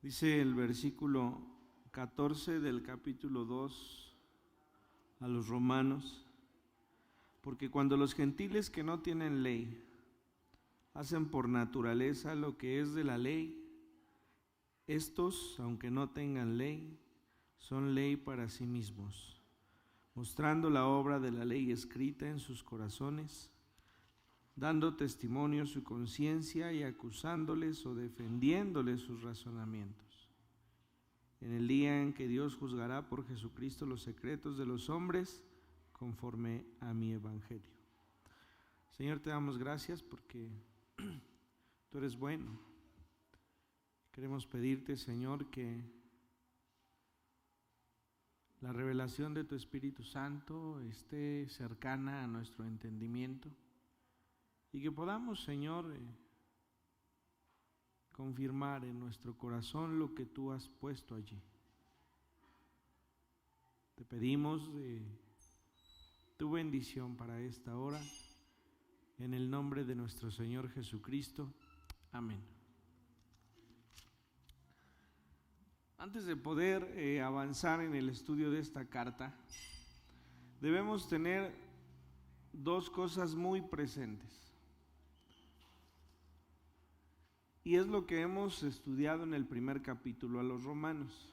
Dice el versículo 14 del capítulo 2 a los Romanos: porque cuando los gentiles que no tienen ley hacen por naturaleza lo que es de la ley, estos, aunque no tengan ley, son ley para sí mismos, mostrando la obra de la ley escrita en sus corazones, dando testimonio su conciencia y acusándoles o defendiéndoles sus razonamientos. En el día en que Dios juzgará por Jesucristo los secretos de los hombres, conforme a mi evangelio. Señor, te damos gracias porque tú eres bueno. Queremos pedirte, Señor, que la revelación de tu Espíritu Santo esté cercana a nuestro entendimiento y que podamos, Señor, confirmar en nuestro corazón lo que tú has puesto allí. Te pedimos tu bendición para esta hora, en el nombre de nuestro Señor Jesucristo. Amén. Antes de poder avanzar en el estudio de esta carta, debemos tener dos cosas muy presentes. Y es lo que hemos estudiado en el primer capítulo a los Romanos.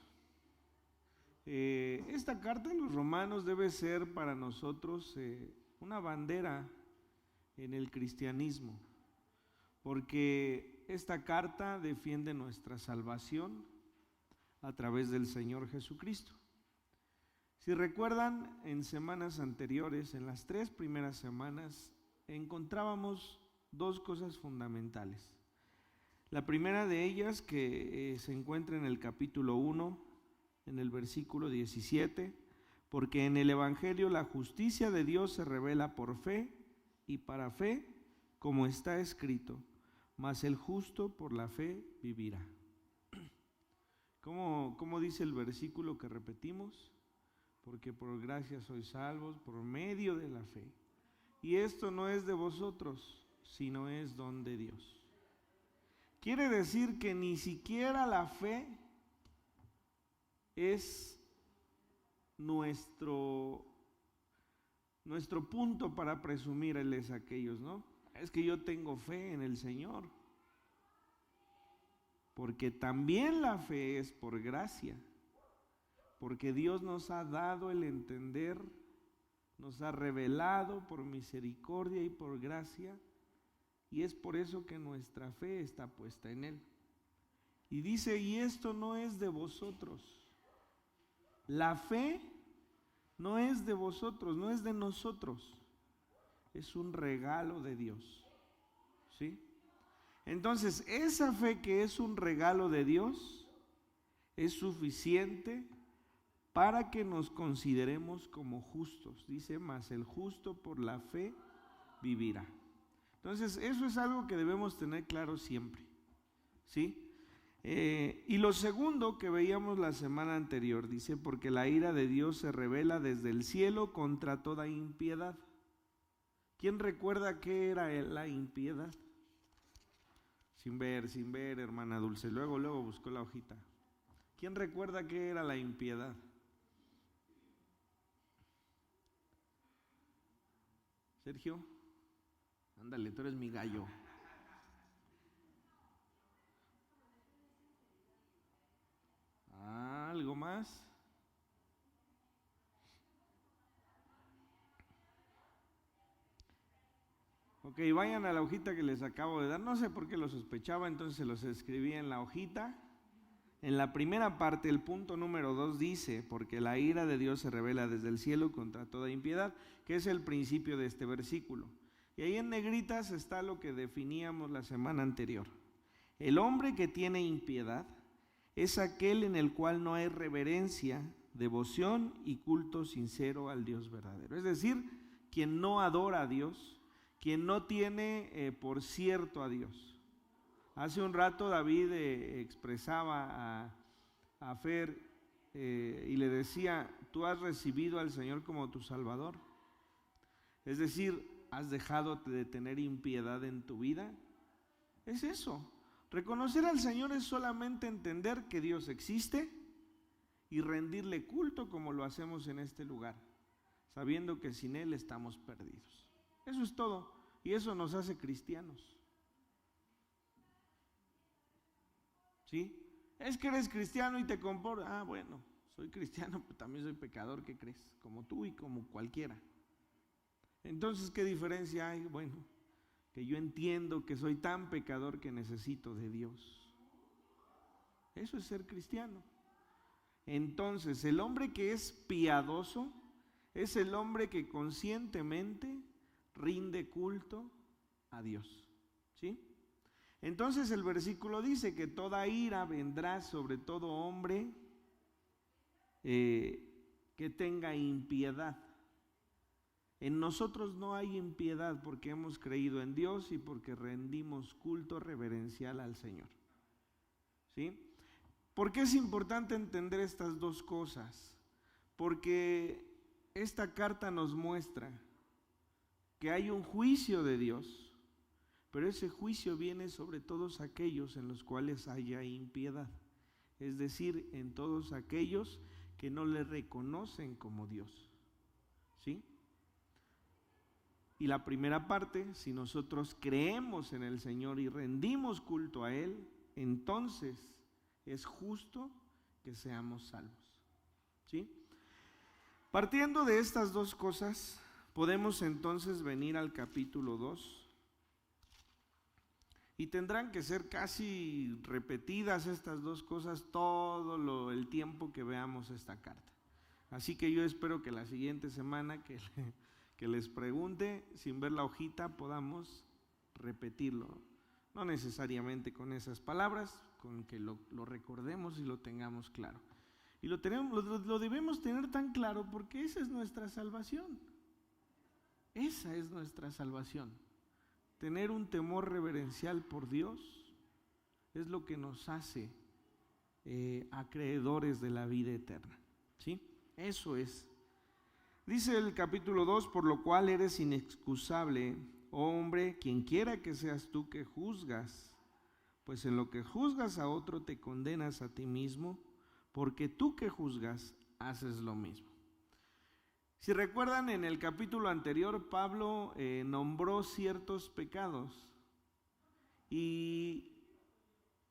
Esta carta a los Romanos debe ser para nosotros una bandera en el cristianismo, porque esta carta defiende nuestra salvación a través del Señor Jesucristo. Si recuerdan, en semanas anteriores, en las 3 primeras semanas, encontrábamos dos cosas fundamentales. La primera de ellas, que se encuentra en el capítulo 1, en el versículo 17, porque en el Evangelio la justicia de Dios se revela por fe y para fe, como está escrito, mas el justo por la fe vivirá. ¿Cómo dice el versículo que repetimos? Porque por gracia sois salvos por medio de la fe. Y esto no es de vosotros, sino es don de Dios. Quiere decir que ni siquiera la fe es nuestro punto para presumirles a aquellos, ¿no? Es que yo tengo fe en el Señor. Porque también la fe es por gracia. Porque Dios nos ha dado el entender, nos ha revelado por misericordia y por gracia. Y es por eso que nuestra fe está puesta en Él. Y dice, y esto no es de vosotros. La fe no es de vosotros, no es de nosotros. Es un regalo de Dios. ¿Sí? Entonces, esa fe que es un regalo de Dios es suficiente para que nos consideremos como justos. Dice, mas el justo por la fe vivirá. Entonces, eso es algo que debemos tener claro siempre, ¿sí? Y lo segundo que veíamos la semana anterior, dice, porque la ira de Dios se revela desde el cielo contra toda impiedad. ¿Quién recuerda qué era la impiedad? Sin ver, hermana Dulce. Luego buscó la hojita. ¿Quién recuerda qué era la impiedad? Sergio, ándale, tú eres mi gallo. ¿Algo más? Ok, vayan a la hojita que les acabo de dar. No sé por qué lo sospechaba, entonces se los escribí en la hojita. En la primera parte, el punto número 2 dice, porque la ira de Dios se revela desde el cielo contra toda impiedad, que es el principio de este versículo. Y ahí en negritas está lo que definíamos la semana anterior. El hombre que tiene impiedad es aquel en el cual no hay reverencia, devoción y culto sincero al Dios verdadero. Es decir, quien no adora a Dios, quien no tiene por cierto a Dios. Hace un rato David expresaba a Fer y le decía, tú has recibido al Señor como tu Salvador. Es decir, ¿has dejado de tener impiedad en tu vida? Es eso. Reconocer al Señor es solamente entender que Dios existe y rendirle culto como lo hacemos en este lugar, sabiendo que sin Él estamos perdidos. Eso es todo, y eso nos hace cristianos. ¿Sí? Es que eres cristiano y te comportas. Ah, bueno, soy cristiano, pero también soy pecador, ¿qué crees? Como tú y como cualquiera. Entonces, ¿qué diferencia hay? Bueno, que yo entiendo que soy tan pecador que necesito de Dios. Eso es ser cristiano. Entonces, el hombre que es piadoso es el hombre que conscientemente rinde culto a Dios. ¿Sí? Entonces el versículo dice que toda ira vendrá sobre todo hombre que tenga impiedad. En nosotros no hay impiedad porque hemos creído en Dios y porque rendimos culto reverencial al Señor. ¿Sí? ¿Por qué es importante entender estas dos cosas? Porque esta carta nos muestra que hay un juicio de Dios, pero ese juicio viene sobre todos aquellos en los cuales haya impiedad, es decir, en todos aquellos que no le reconocen como Dios. ¿Sí? Y la primera parte, si nosotros creemos en el Señor y rendimos culto a Él, entonces es justo que seamos salvos. ¿Sí? Partiendo de estas dos cosas, podemos entonces venir al capítulo 2 y tendrán que ser casi repetidas estas dos cosas todo el tiempo que veamos esta carta. Así que yo espero que la siguiente semana que les pregunte, sin ver la hojita, podamos repetirlo. No necesariamente con esas palabras, con que lo recordemos y lo tengamos claro. Y lo debemos tener tan claro porque esa es nuestra salvación. Esa es nuestra salvación. Tener un temor reverencial por Dios es lo que nos hace acreedores de la vida eterna. ¿Sí? Eso es. Dice el capítulo 2, por lo cual eres inexcusable, oh hombre, quien quiera que seas tú que juzgas, pues en lo que juzgas a otro te condenas a ti mismo, porque tú que juzgas haces lo mismo. Si recuerdan, en el capítulo anterior Pablo nombró ciertos pecados y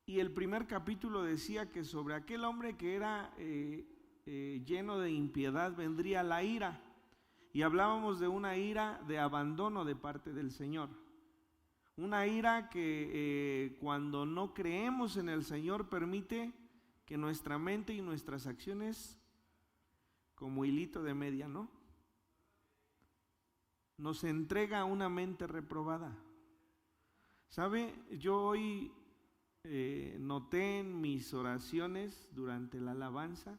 el primer capítulo decía que sobre aquel hombre que era lleno de impiedad vendría la ira, y hablábamos de una ira de abandono de parte del Señor, una ira que cuando no creemos en el Señor permite que nuestra mente y nuestras acciones, como hilito de media, ¿no?, nos entrega a una mente reprobada. ¿Sabe? Yo hoy noté en mis oraciones durante la alabanza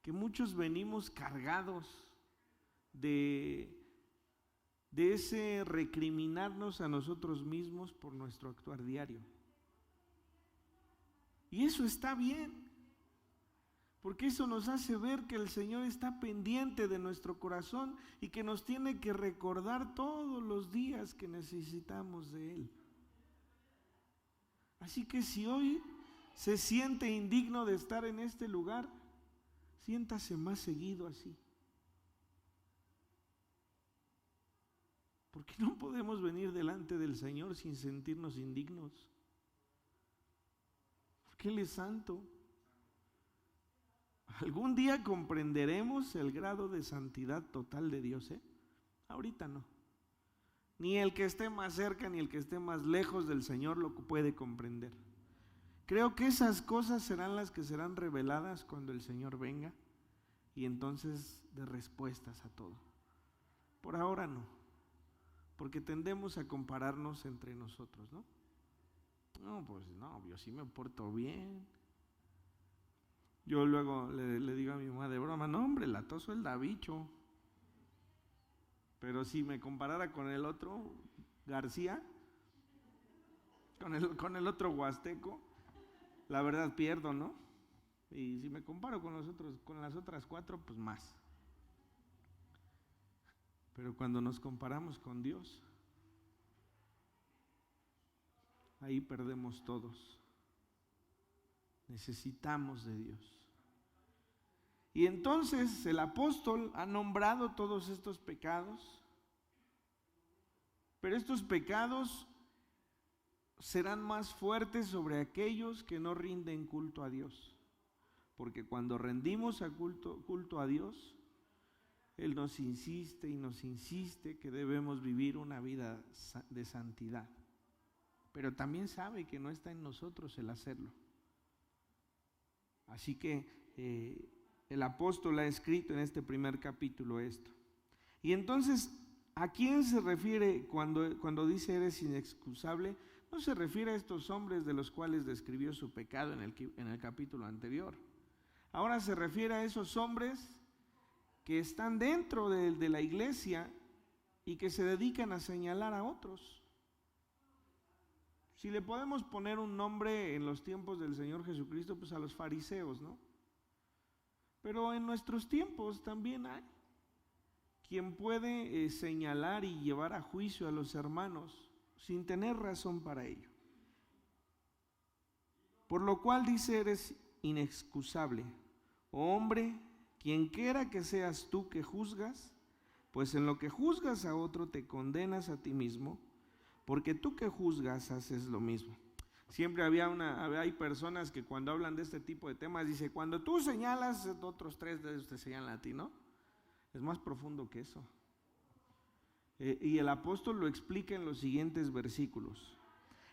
que muchos venimos cargados de ese recriminarnos a nosotros mismos por nuestro actuar diario. Y eso está bien, porque eso nos hace ver que el Señor está pendiente de nuestro corazón y que nos tiene que recordar todos los días que necesitamos de Él. Así que si hoy se siente indigno de estar en este lugar, siéntase más seguido así. Porque no podemos venir delante del Señor sin sentirnos indignos. Porque Él es santo. Algún día comprenderemos el grado de santidad total de Dios, ¿eh? Ahorita no. Ni el que esté más cerca ni el que esté más lejos del Señor lo puede comprender. Creo que esas cosas serán las que serán reveladas cuando el Señor venga y entonces de respuestas a todo. Por ahora no, porque tendemos a compararnos entre nosotros, ¿no? No, pues no, yo sí me porto bien. Yo luego le digo a mi mamá de broma, no hombre, el latoso el Davicho. Pero si me comparara con el otro, García, con el otro huasteco, la verdad pierdo, ¿no? Y si me comparo con las otras cuatro, pues más. Pero cuando nos comparamos con Dios, ahí perdemos todos. Necesitamos de Dios. Y entonces el apóstol ha nombrado todos estos pecados, pero estos pecados serán más fuertes sobre aquellos que no rinden culto a Dios. Porque cuando rendimos culto a Dios, Él nos insiste y nos insiste que debemos vivir una vida de santidad. Pero también sabe que no está en nosotros el hacerlo. Así que el apóstol ha escrito en este primer capítulo esto. Y entonces, ¿a quién se refiere cuando dice eres inexcusable? No se refiere a estos hombres de los cuales describió su pecado en el capítulo anterior. Ahora se refiere a esos hombres que están dentro de la iglesia y que se dedican a señalar a otros. Si le podemos poner un nombre en los tiempos del Señor Jesucristo, pues a los fariseos, ¿no? Pero en nuestros tiempos también hay quien puede señalar y llevar a juicio a los hermanos sin tener razón para ello. Por lo cual dice, eres inexcusable. Oh hombre, quien quiera que seas tú que juzgas, pues en lo que juzgas a otro te condenas a ti mismo, porque tú que juzgas haces lo mismo. Siempre hay personas que cuando hablan de este tipo de temas, dice, cuando tú señalas, otros tres de ellos te señalan a ti, ¿no? Es más profundo que eso. Y el apóstol lo explica en los siguientes versículos.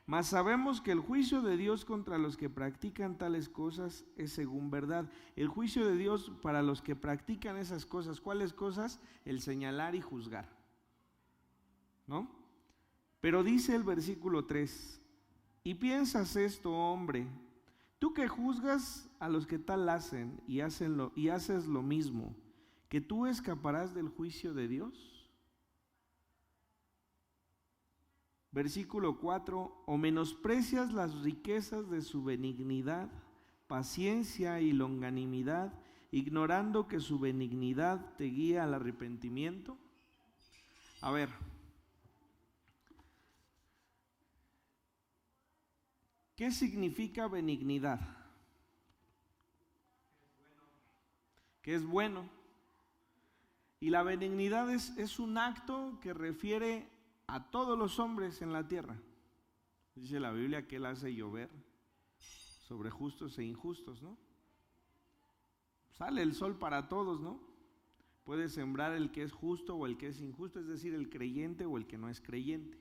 Mas sabemos que el juicio de Dios contra los que practican tales cosas es según verdad. El juicio de Dios para los que practican esas cosas, ¿cuáles cosas? El señalar y juzgar, ¿no? Pero dice el versículo 3, y piensas esto, hombre, tú que juzgas a los que tal hacen y haces lo mismo, ¿que tú escaparás del juicio de Dios? Versículo 4, o menosprecias las riquezas de su benignidad, paciencia y longanimidad, ignorando que su benignidad te guía al arrepentimiento. A ver, ¿qué significa benignidad? Que es bueno. Y la benignidad es un acto que refiere a todos los hombres en la tierra. Dice la Biblia que Él hace llover sobre justos e injustos, ¿no? Sale el sol para todos, ¿no? Puede sembrar el que es justo o el que es injusto, es decir, el creyente o el que no es creyente.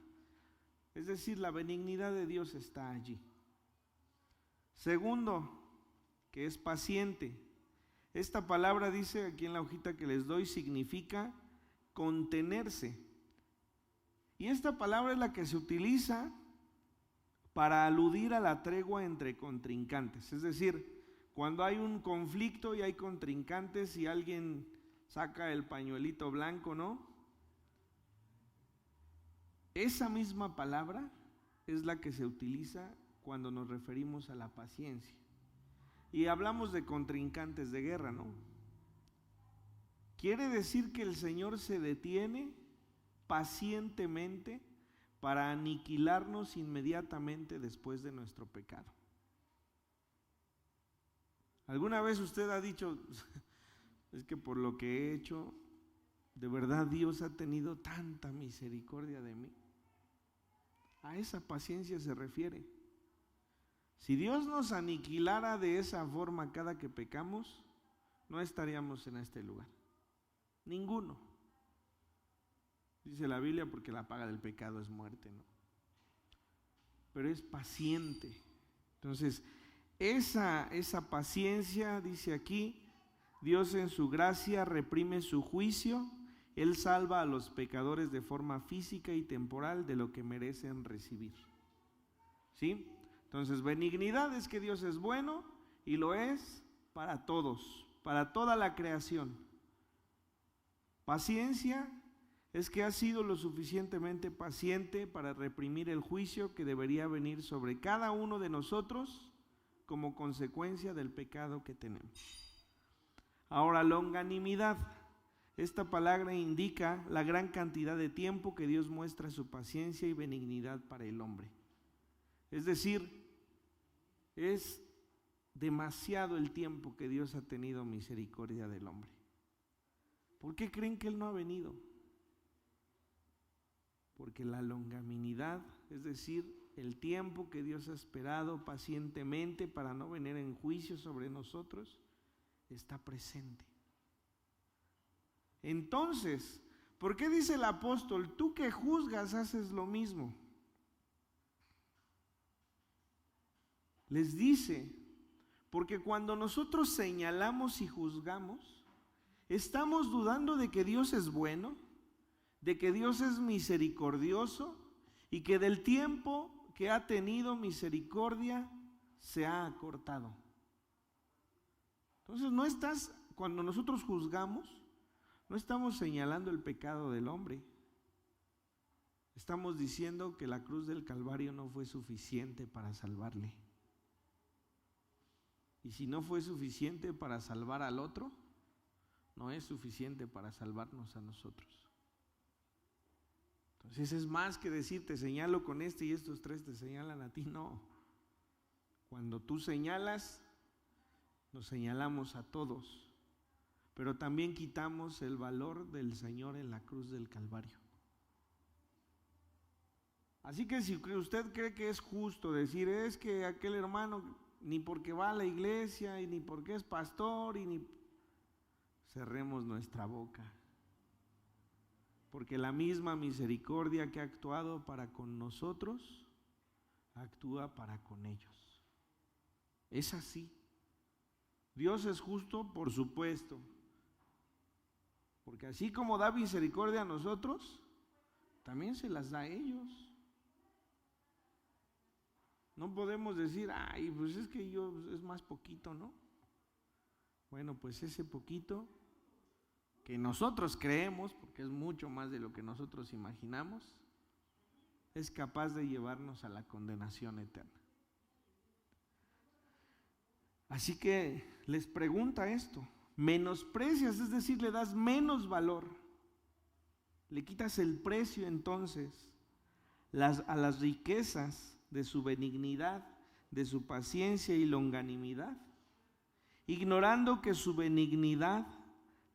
Es decir, la benignidad de Dios está allí. Segundo, que es paciente. Esta palabra, dice aquí en la hojita que les doy, significa contenerse. Y esta palabra es la que se utiliza para aludir a la tregua entre contrincantes. Es decir, cuando hay un conflicto y hay contrincantes y alguien saca el pañuelito blanco, ¿no? Esa misma palabra es la que se utiliza cuando nos referimos a la paciencia. Y hablamos de contrincantes de guerra, ¿no? Quiere decir que el Señor se detiene pacientemente para aniquilarnos inmediatamente después de nuestro pecado. ¿Alguna vez usted ha dicho, es que por lo que he hecho, de verdad Dios ha tenido tanta misericordia de mí? A esa paciencia se refiere. Si Dios nos aniquilara de esa forma cada que pecamos, no estaríamos en este lugar. Ninguno. Dice la Biblia, porque la paga del pecado es muerte, ¿no? Pero es paciente. Entonces, esa paciencia, dice aquí, Dios en su gracia reprime su juicio. Él salva a los pecadores de forma física y temporal de lo que merecen recibir. ¿Sí? Entonces, benignidad es que Dios es bueno y lo es para todos, para toda la creación. Paciencia es que ha sido lo suficientemente paciente para reprimir el juicio que debería venir sobre cada uno de nosotros como consecuencia del pecado que tenemos. Ahora, longanimidad. Esta palabra indica la gran cantidad de tiempo que Dios muestra su paciencia y benignidad para el hombre. Es decir, es demasiado el tiempo que Dios ha tenido misericordia del hombre. ¿Por qué creen que Él no ha venido? Porque la longanimidad, es decir, el tiempo que Dios ha esperado pacientemente para no venir en juicio sobre nosotros, está presente. Entonces, ¿por qué dice el apóstol, tú que juzgas haces lo mismo? Les dice, porque cuando nosotros señalamos y juzgamos, estamos dudando de que Dios es bueno, de que Dios es misericordioso y que del tiempo que ha tenido misericordia se ha acortado. Entonces cuando nosotros juzgamos, no estamos señalando el pecado del hombre. Estamos diciendo que la cruz del Calvario no fue suficiente para salvarle. Y si no fue suficiente para salvar al otro, no es suficiente para salvarnos a nosotros. Entonces es más que decir, te señalo con este y estos tres te señalan a ti. No. Cuando tú señalas, nos señalamos a todos, pero también quitamos el valor del Señor en la cruz del Calvario. Así que si usted cree que es justo decir, es que aquel hermano ni porque va a la iglesia y ni porque es pastor y ni... Cerremos nuestra boca, porque la misma misericordia que ha actuado para con nosotros, actúa para con ellos. Es así. Dios es justo, por supuesto, porque así como da misericordia a nosotros, también se las da a ellos. No podemos decir, ay, pues es que es más poquito, ¿no? Bueno, pues ese poquito que nosotros creemos, porque es mucho más de lo que nosotros imaginamos, es capaz de llevarnos a la condenación eterna. Así que les pregunta esto, menosprecias, es decir, le das menos valor, le quitas el precio entonces a las riquezas de su benignidad, de su paciencia y longanimidad, ignorando que su benignidad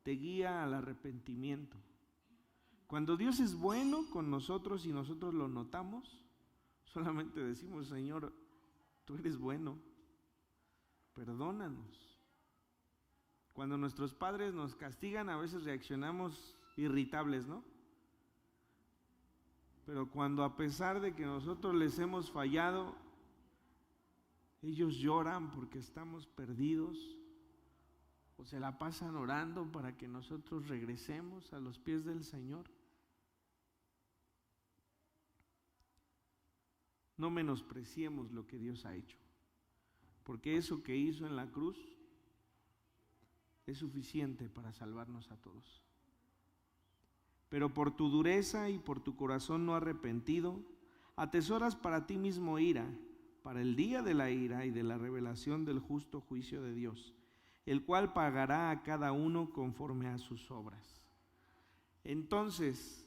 te guía al arrepentimiento. Cuando Dios es bueno con nosotros y nosotros lo notamos, solamente decimos, Señor, tú eres bueno, perdónanos. Cuando nuestros padres nos castigan, a veces reaccionamos irritables, ¿no? Pero cuando a pesar de que nosotros les hemos fallado, ellos lloran porque estamos perdidos, o se la pasan orando para que nosotros regresemos a los pies del Señor. No menospreciemos lo que Dios ha hecho, porque eso que hizo en la cruz es suficiente para salvarnos a todos. Pero por tu dureza y por tu corazón no arrepentido, atesoras para ti mismo ira, para el día de la ira y de la revelación del justo juicio de Dios, el cual pagará a cada uno conforme a sus obras. Entonces,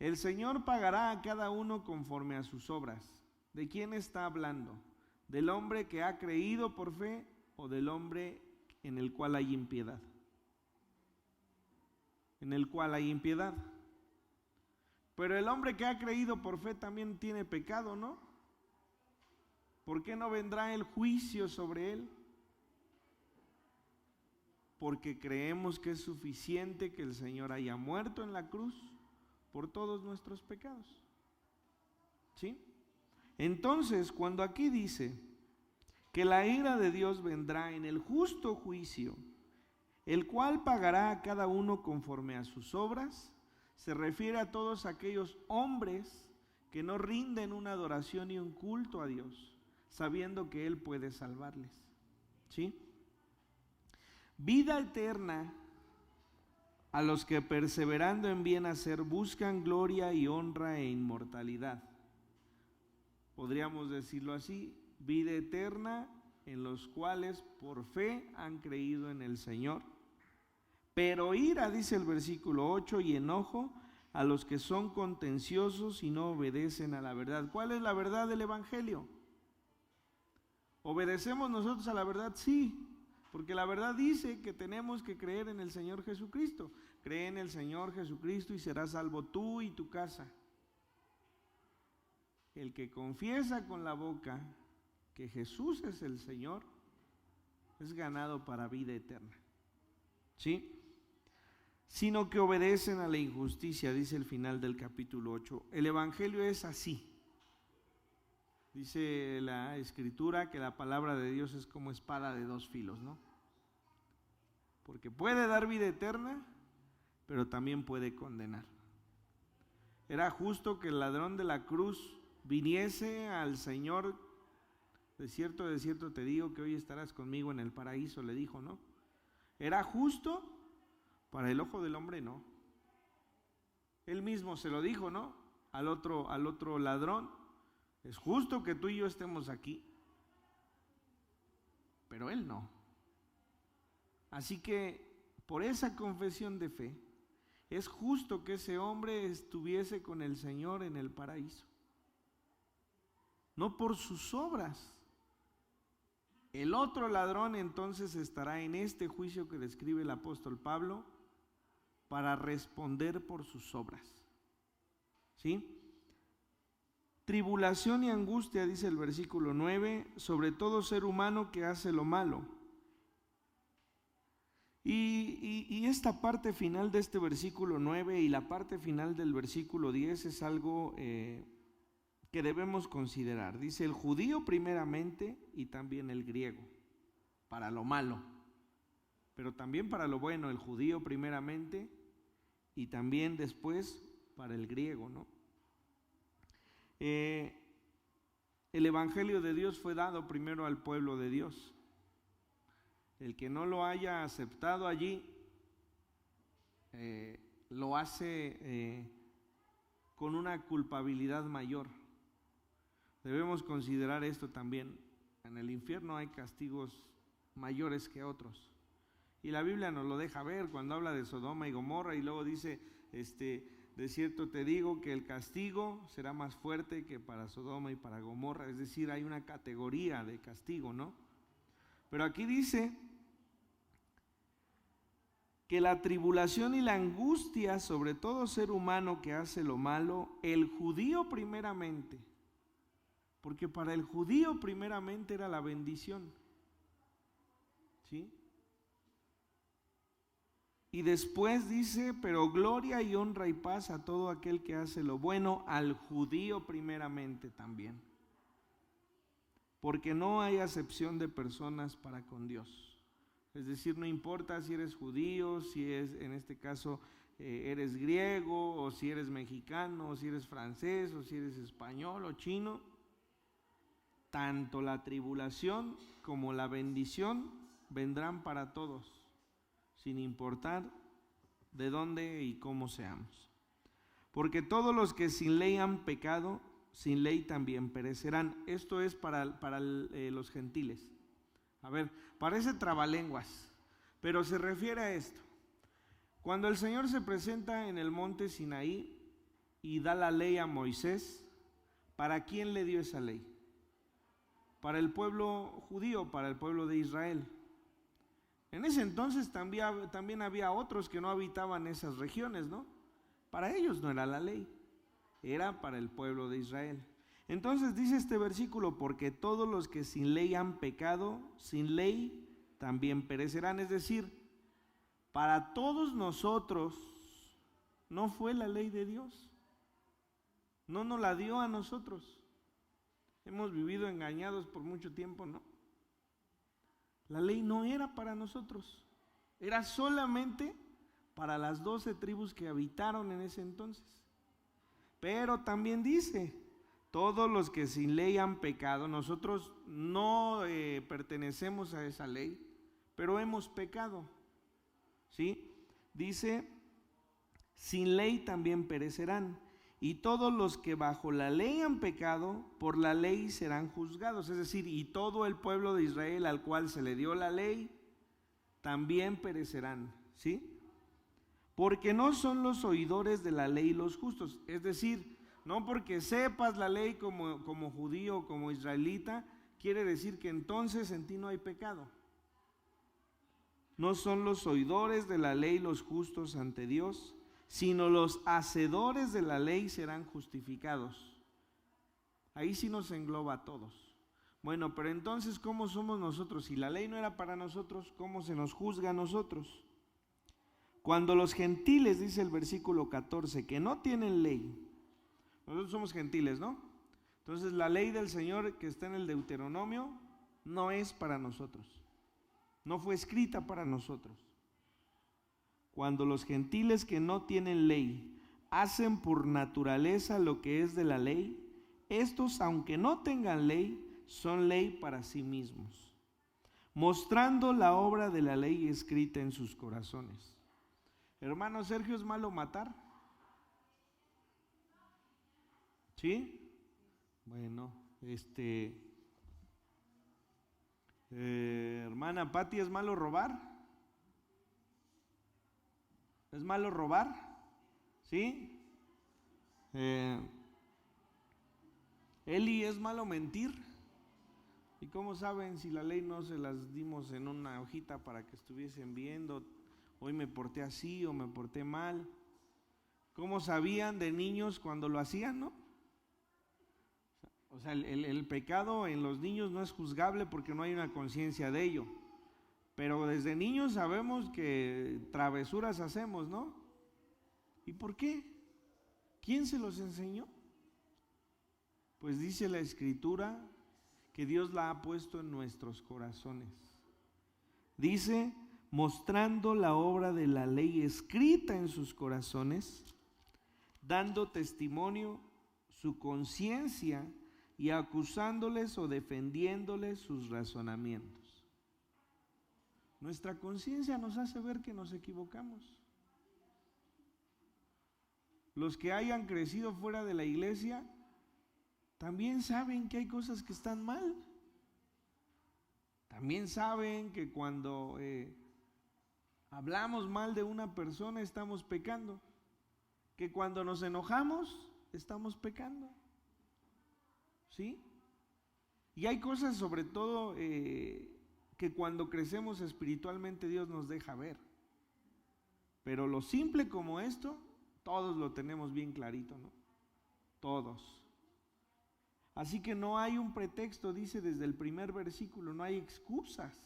el Señor pagará a cada uno conforme a sus obras. ¿De quién está hablando? ¿Del hombre que ha creído por fe o del hombre en el cual hay impiedad? En el cual hay impiedad. Pero el hombre que ha creído por fe también tiene pecado, ¿no? ¿Por qué no vendrá el juicio sobre él? Porque creemos que es suficiente que el Señor haya muerto en la cruz por todos nuestros pecados. ¿Sí? Entonces, cuando aquí dice que la ira de Dios vendrá en el justo juicio, el cual pagará a cada uno conforme a sus obras, se refiere a todos aquellos hombres que no rinden una adoración y un culto a Dios, sabiendo que Él puede salvarles. ¿Sí? Vida eterna a los que perseverando en bien hacer buscan gloria y honra e inmortalidad. Podríamos decirlo así, vida eterna en los cuales por fe han creído en el Señor. Pero ira, dice el versículo 8, y enojo a los que son contenciosos y no obedecen a la verdad. ¿Cuál es la verdad del Evangelio? ¿Obedecemos nosotros a la verdad? Sí, porque la verdad dice que tenemos que creer en el Señor Jesucristo. Cree en el Señor Jesucristo y serás salvo tú y tu casa. El que confiesa con la boca que Jesús es el Señor es ganado para vida eterna. ¿Sí? Sino que obedecen a la injusticia, dice el final del capítulo 8. El evangelio es así. Dice la Escritura que la palabra de Dios es como espada de dos filos, ¿no? Porque puede dar vida eterna, pero también puede condenar. Era justo que el ladrón de la cruz viniese al Señor. De cierto te digo que hoy estarás conmigo en el paraíso, le dijo, ¿no? Era justo, para el ojo del hombre no. Él mismo se lo dijo, ¿no? Al otro ladrón, es justo que tú y yo estemos aquí, pero él no. Así que por esa confesión de fe, es justo que ese hombre estuviese con el Señor en el paraíso, no por sus obras. El otro ladrón entonces estará en este juicio que describe el apóstol Pablo para responder por sus obras. ¿Sí? Tribulación y angustia, dice el versículo 9, sobre todo ser humano que hace lo malo. Y esta parte final de este versículo 9 y la parte final del versículo 10 es algo que debemos considerar. Dice el judío primeramente y también el griego, para lo malo, pero también para lo bueno, el judío primeramente y también después para el griego, ¿no? El evangelio de Dios fue dado primero al pueblo de Dios. El que no lo haya aceptado allí, lo hace con una culpabilidad mayor. Debemos considerar esto también. En el infierno hay castigos mayores que otros. Y la Biblia nos lo deja ver cuando habla de Sodoma y Gomorra y luego dice, de cierto te digo que el castigo será más fuerte que para Sodoma y para Gomorra. Es decir, hay una categoría de castigo, ¿no? Pero aquí dice que la tribulación y la angustia sobre todo ser humano que hace lo malo, el judío primeramente, porque para el judío primeramente era la bendición, ¿sí? Y después dice, pero gloria y honra y paz a todo aquel que hace lo bueno, al judío primeramente también. Porque no hay acepción de personas para con Dios. Es decir, no importa si eres judío, si es, en este caso, eres griego, o si eres mexicano, o si eres francés, o si eres español o chino, tanto la tribulación como la bendición vendrán para todos, sin importar de dónde y cómo seamos. Porque todos los que sin ley han pecado, sin ley también perecerán. Esto es para los gentiles. A ver, parece trabalenguas, pero se refiere a esto. Cuando el Señor se presenta en el monte Sinaí y da la ley a Moisés, ¿para quién le dio esa ley? Para el pueblo judío, para el pueblo de Israel. En ese entonces también había otros que no habitaban esas regiones, ¿no? Para ellos no era la ley, era para el pueblo de Israel. Entonces dice este versículo, porque todos los que sin ley han pecado, sin ley también perecerán. Es decir, para todos nosotros no fue la ley de Dios, no nos la dio a nosotros. Hemos vivido engañados por mucho tiempo, ¿no? La ley no era para nosotros, era solamente para las 12 tribus que habitaron en ese entonces. Pero también dice, todos los que sin ley han pecado, nosotros no pertenecemos a esa ley, pero hemos pecado, ¿sí? Dice, sin ley también perecerán, y todos los que bajo la ley han pecado, por la ley serán juzgados. Es decir, y todo el pueblo de Israel al cual se le dio la ley, también perecerán, ¿sí? Porque no son los oidores de la ley los justos. Es decir, no porque sepas la ley como judío o como israelita, quiere decir que entonces en ti no hay pecado. No son los oidores de la ley los justos ante Dios, sino los hacedores de la ley serán justificados. Ahí sí nos engloba a todos. Bueno, pero entonces, ¿cómo somos nosotros? Si la ley no era para nosotros, ¿cómo se nos juzga a nosotros? Cuando los gentiles, dice el versículo 14, que no tienen ley, nosotros somos gentiles, ¿no? Entonces la ley del Señor que está en el Deuteronomio no es para nosotros, no fue escrita para nosotros. Cuando los gentiles que no tienen ley hacen por naturaleza lo que es de la ley, estos, aunque no tengan ley, son ley para sí mismos, mostrando la obra de la ley escrita en sus corazones. Hermano Sergio, ¿es malo matar? ¿Sí? Bueno, hermana Pati, ¿es malo robar? ¿Es malo robar? ¿Sí? Eli, ¿es malo mentir? ¿Y cómo saben si la ley no se las dimos en una hojita para que estuviesen viendo? Hoy me porté así o me porté mal. ¿Cómo sabían de niños cuando lo hacían, no? O sea, el pecado en los niños no es juzgable porque no hay una conciencia de ello. Pero desde niños sabemos que travesuras hacemos, ¿no? ¿Y por qué? ¿Quién se los enseñó? Pues dice la Escritura que Dios la ha puesto en nuestros corazones. Dice, mostrando la obra de la ley escrita en sus corazones, dando testimonio su conciencia y acusándoles o defendiéndoles sus razonamientos. Nuestra conciencia nos hace ver que nos equivocamos. Los que hayan crecido fuera de la iglesia también saben que hay cosas que están mal. También saben que cuando hablamos mal de una persona estamos pecando. Que cuando nos enojamos estamos pecando. ¿Sí? Y hay cosas sobre todo que cuando crecemos espiritualmente Dios nos deja ver. Pero lo simple como esto, todos lo tenemos bien clarito, ¿no? Todos. Así que no hay un pretexto, dice desde el primer versículo, no hay excusas,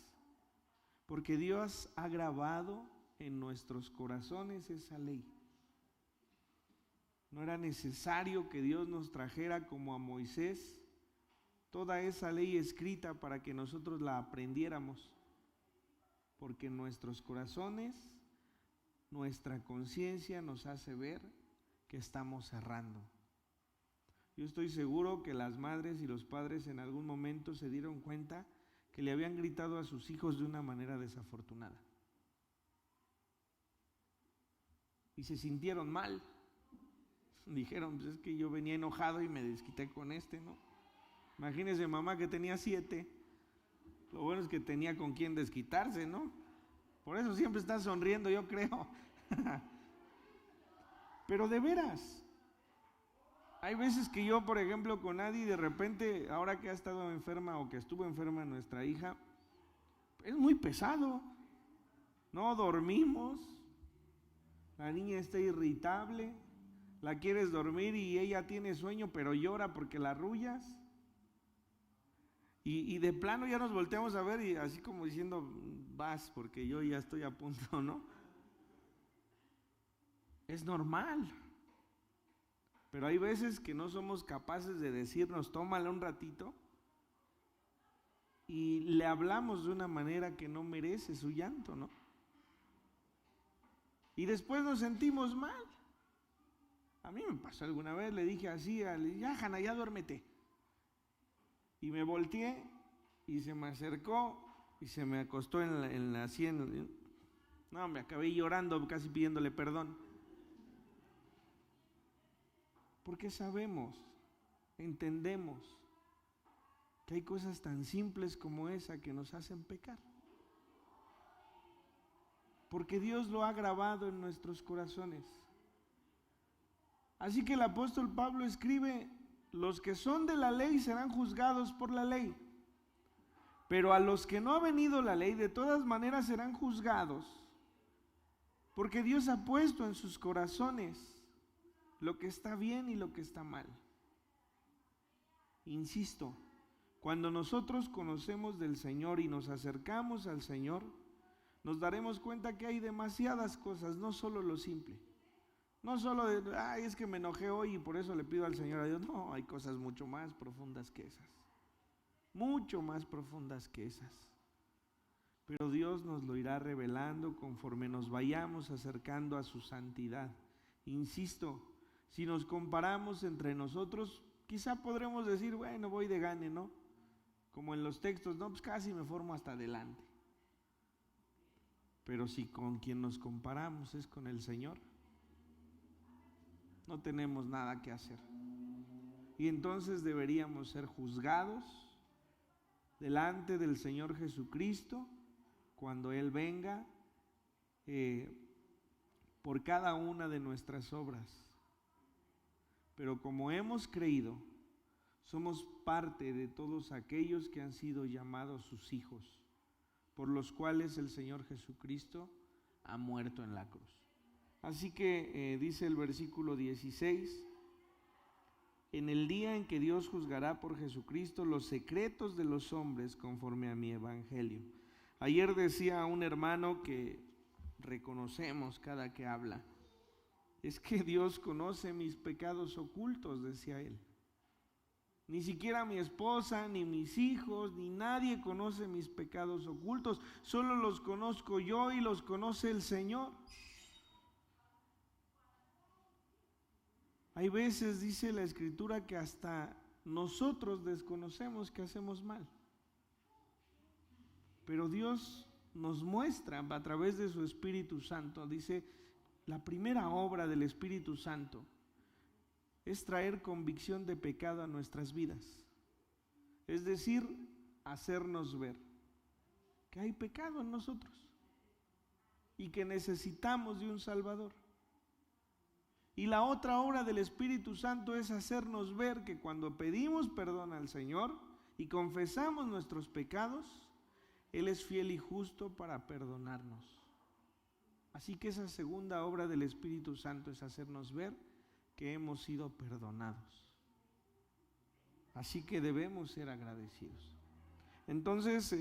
porque Dios ha grabado en nuestros corazones esa ley. No era necesario que Dios nos trajera como a Moisés toda esa ley escrita para que nosotros la aprendiéramos, porque nuestros corazones, nuestra conciencia nos hace ver que estamos errando. Yo estoy seguro que las madres y los padres en algún momento se dieron cuenta que le habían gritado a sus hijos de una manera desafortunada. Y se sintieron mal. Dijeron, pues es que yo venía enojado y me desquité con ¿no? Imagínese mamá que tenía 7. Lo bueno es que tenía con quién desquitarse, ¿no? Por eso siempre está sonriendo, yo creo. Pero de veras, hay veces que yo, por ejemplo, con Adi, de repente, ahora que ha estado enferma o que estuvo enferma nuestra hija, es muy pesado. No dormimos, la niña está irritable, la quieres dormir y ella tiene sueño, pero llora porque la arrullas. Y de plano ya nos volteamos a ver y así como diciendo, vas, porque yo ya estoy a punto, ¿no? Es normal. Pero hay veces que no somos capaces de decirnos, tómala un ratito, y le hablamos de una manera que no merece su llanto, ¿no? Y después nos sentimos mal. A mí me pasó alguna vez, le dije así, ya Hanna, ya duérmete. Y me volteé y se me acercó y se me acostó en la sien. No, me acabé llorando, casi pidiéndole perdón. Porque sabemos, entendemos que hay cosas tan simples como esa que nos hacen pecar. Porque Dios lo ha grabado en nuestros corazones. Así que el apóstol Pablo escribe, los que son de la ley serán juzgados por la ley. Pero a los que no ha venido la ley, de todas maneras serán juzgados, porque Dios ha puesto en sus corazones lo que está bien y lo que está mal. Insisto, cuando nosotros conocemos del Señor y nos acercamos al Señor, nos daremos cuenta que hay demasiadas cosas, no solo lo simple. No solo de, ay, es que me enojé hoy y por eso le pido al Señor a Dios. No, hay cosas mucho más profundas que esas. Mucho más profundas que esas. Pero Dios nos lo irá revelando conforme nos vayamos acercando a su santidad. Insisto, si nos comparamos entre nosotros, quizá podremos decir, bueno, voy de gane, ¿no? Como en los textos, no, pues casi me formo hasta adelante. Pero si con quien nos comparamos es con el Señor, no tenemos nada que hacer. Y entonces deberíamos ser juzgados delante del Señor Jesucristo cuando Él venga por cada una de nuestras obras. Pero como hemos creído, somos parte de todos aquellos que han sido llamados sus hijos, por los cuales el Señor Jesucristo ha muerto en la cruz. Así que dice el versículo 16, en el día en que Dios juzgará por Jesucristo los secretos de los hombres conforme a mi evangelio. Ayer decía un hermano que reconocemos cada que habla, es que Dios conoce mis pecados ocultos, decía él. Ni siquiera mi esposa, ni mis hijos, ni nadie conoce mis pecados ocultos, solo los conozco yo y los conoce el Señor. Hay veces, dice la Escritura, que hasta nosotros desconocemos que hacemos mal. Pero Dios nos muestra a través de su Espíritu Santo, dice, la primera obra del Espíritu Santo es traer convicción de pecado a nuestras vidas. Es decir, hacernos ver que hay pecado en nosotros y que necesitamos de un Salvador. Y la otra obra del Espíritu Santo es hacernos ver que cuando pedimos perdón al Señor y confesamos nuestros pecados, Él es fiel y justo para perdonarnos. Así que esa segunda obra del Espíritu Santo es hacernos ver que hemos sido perdonados. Así que debemos ser agradecidos. Entonces,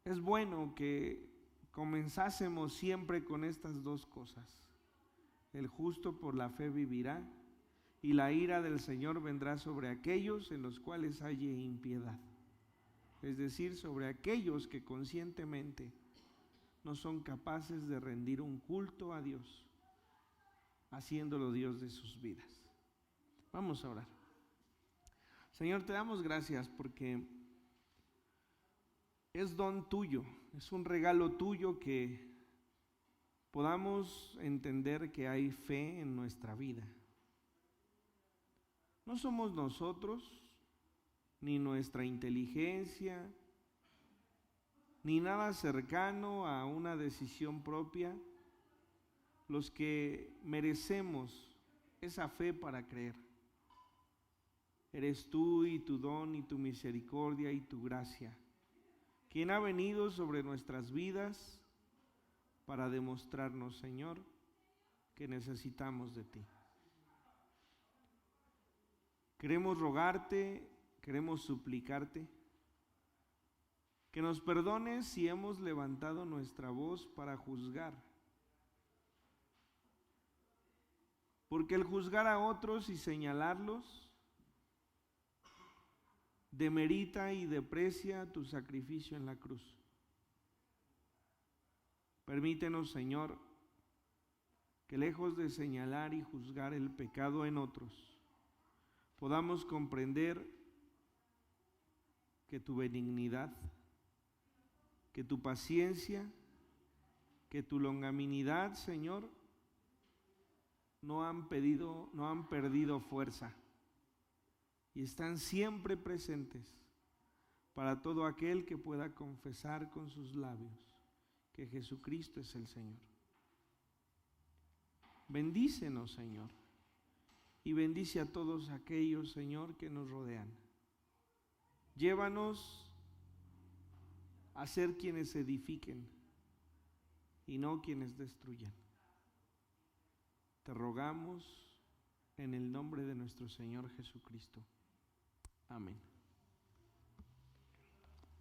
es bueno que comenzásemos siempre con estas dos cosas. El justo por la fe vivirá, y la ira del Señor vendrá sobre aquellos en los cuales haya impiedad. Es decir, sobre aquellos que conscientemente no son capaces de rendir un culto a Dios, haciéndolo Dios de sus vidas. Vamos a orar. Señor, te damos gracias porque es don tuyo, es un regalo tuyo que podamos entender que hay fe en nuestra vida. No somos nosotros, ni nuestra inteligencia, ni nada cercano a una decisión propia, los que merecemos esa fe para creer. Eres tú y tu don y tu misericordia y tu gracia, quien ha venido sobre nuestras vidas para demostrarnos, Señor, que necesitamos de ti. Queremos rogarte, queremos suplicarte, que nos perdones si hemos levantado nuestra voz para juzgar. Porque el juzgar a otros y señalarlos demerita y deprecia tu sacrificio en la cruz. Permítenos, Señor, que lejos de señalar y juzgar el pecado en otros, podamos comprender que tu benignidad, que tu paciencia, que tu longanimidad, Señor, no han perdido fuerza y están siempre presentes para todo aquel que pueda confesar con sus labios que Jesucristo es el Señor. Bendícenos, Señor, y bendice a todos aquellos, Señor, que nos rodean. Llévanos a ser quienes edifiquen y no quienes destruyan. Te rogamos en el nombre de nuestro Señor Jesucristo. Amén.